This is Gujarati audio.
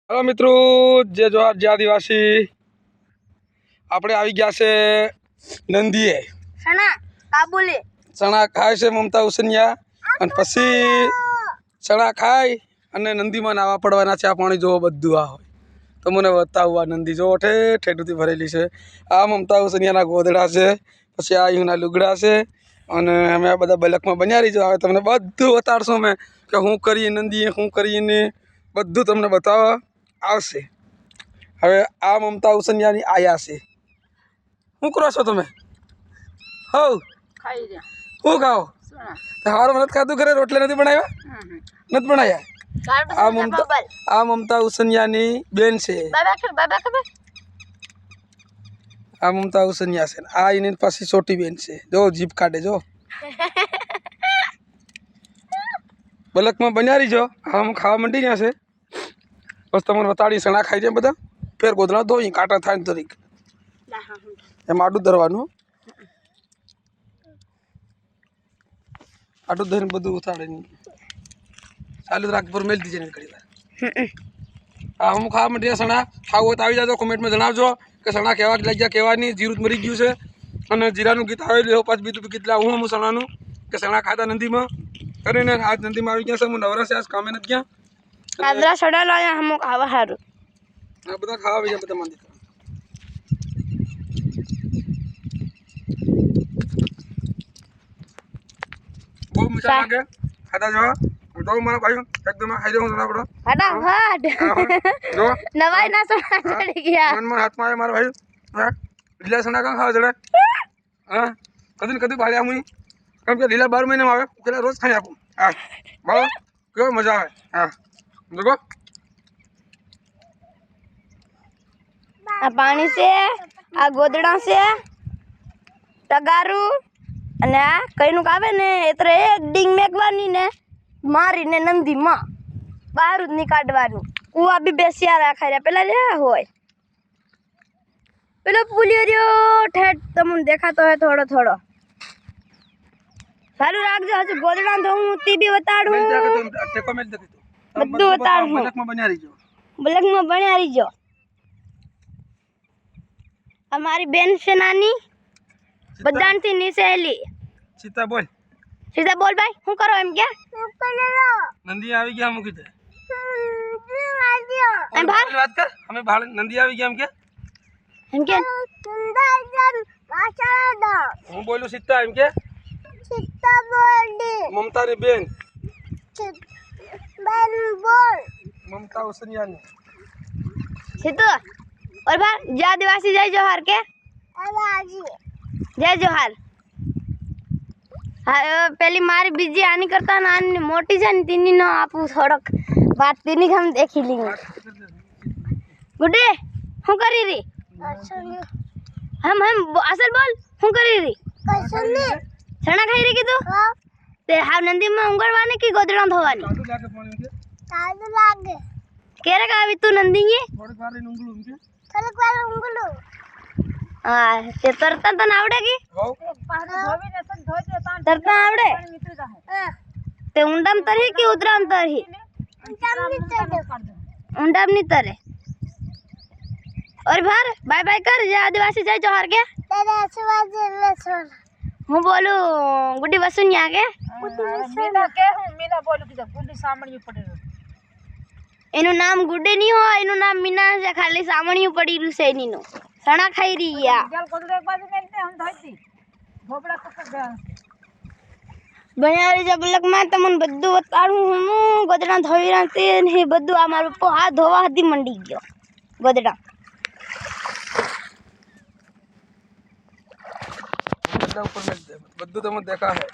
हेलो मित्रों, जय जोहार जय आदिवासी। આપણે આવી ગયા છે નંદીએ। ચણા ખાય છે મમતા ઉસનિયા અને પછી ચણા ખાય અને નંદીમાં નાવા પડવાના છે। આ પાણી જોવો બધું આ હોય તમને બતાવું। આ નંદી જોવો ઠેઠુંથી ભરેલી છે। આ મમતા ઉસનિયાના ગોદડા છે, પછી આ અહીંના લુગડા છે અને અમે આ બધા બલકમાં બન્યા રહીજો। હવે તમને બધું બતાડશું અમે કે શું કરીએ નંદીએ, શું કરીને બધું તમને બતાવવા આવશે। હવે આ મમતા ઉસનિયાની આયા છે। શું કરો છો તમે? હવ શું ખાઓ? સવારે નથી ખાધું? ઘરે રોટલા નથી બનાવ્યા? નથી બનાવ્યા? આ મમતા ઉસનિયાની બેન છે। આ મમતા ઉસનિયા છે। આ એની પાછી છોટી બેન છે। જો જીભ કાઢે જો। બલકમાં બન્યા રહીજો। આમ ખાવા માંડી ગયા છે। બસ તમને બતાડી સણા ખાઈ જાય બધા। ફેર ગોદડા ધોઈ કાંટા થાય તરીક એમ આડું ધરવાનું। આડું ધરીને બધું ઉતારે ચાલુ રાખ પર મેલ દીજે ઘડી વાર। હા હું ખાવા માંડી સણા। ખાવું હોય તો આવી જાજો, કોમેન્ટમાં જણાવજો કે સણા કેવા લાગ્યા કેવા નહીં। જીરું મરી ગયું છે અને જીરાનું ગીત આવેલું પાછું બીજું ગીત લાવું હું સણાનું કે સણા ખાતા નદીમાં કરીને। આજ નદીમાં આવી ગયા છે। હું નવરા છે, આજ કામે નથી ગયા। આદરા સડા લાયા હમ ખાવા હારું। આ બધા ખાવા બીજા બધા માંડી બહુ મીઠા લાગે ખાતા જવા। તો મારા ભાઈ એકદમ ખાઈ જાઉં થોડા બડા ફટાફટ જો નવાઈ ના સણા ચડી ગયા। મન હાથમાં આવે મારા ભાઈ। હા લીલા સણા કાં ખાવા જડે? હા કદી ને કદી ભાડ્યા હું કેમ કે લીલા 12 મહિનામાં આવે પેલા રોજ ખાઈ આપું। હા બરાબર કેવો મજા આવે। હા देखो આ પાણી છે, આ ગોદડા છે, તગારું અને આ કઈનું આવે ને એટલે એક ડીંગ મેકવાની ને મારીને નંદીમાં બહાર જ ની કાઢવાનું। કુવા બી બેસ્યા રાખા રહ્યા પેલા રે હોય પેલો પુલિયો રહ્યો ઠેઠ તમને દેખાતો હોય થોડો થોડો। સારું રાખજો, હજુ ગોદડા ધોવું તે બી બતાડું, ટેકો મેલ દે તું બધું બતાડું। બલકમાં બન્યા રહીજો। બલકમાં બન્યા રહીજો। અમારી બેન છે નાની, બધાથી નીચેલી। સીતા બોલ, સીધા બોલ ભાઈ, શું કરો એમ કે? નંદી આવી ગયા મૂકી દે એમ ભાર વાત કર। અમે ભાળ નંદી આવી ગયા એમ કે હું બોલું સીતા એમ કે મમતાની બેન મમતા ઉસનિયાની સીધું और भार जय आदिवासी जय जोहार के जय जोहार। हाँ पेली मारी बीजी आनी करता ना मोटी છે ને તેની નો આપું થોડોક વાત તેની हम देखी ली। गुड्डे હું કરી રહી? हम અસલ બોલ હું કરી રહી? સણા ખાઈ રહી કીધું તે હાવ નંદીમાં ઊંઘવાની કે ગોદડા ધોવાની? ચાલુ લાગે કેરે આવી તું નંદી થોડીક વાર રહીને ઊંઘલું કે હા તે તરતા તને આવડે કે? તરતા આવડે તે ઊંડામ તરહી કે ઉતરામ તરહી? ઊંડામ ની તરે। और भार बाय बाय कर, जय आदिवासी जय जोहार के। હું બોલું ગુડી વસુનિયા કે મીના બોલું કીધું ગુડી સામણ્યું પડેલું। એનું નામ ગુડે નહીં હોય, એનું નામ મીના છે, ખાલી સામણિયું પડી રહ્યું છે એનીનું। સણા ખાઈ રહી યા જલ કોડું એક બાજુ મેલતે હમ ધોઈતી ભોપડા પકડ દે બન્યા રહી જા બલકમાં તમને બધું બતાડું। હું ગોદડા ધોઈ રાખતી ને એ બધું આ મારું પપ્પા હાથ ધોવા હતી મંડી ગયો ગોદડા। ઉપર મેલ દે બધું તમને દેખા है।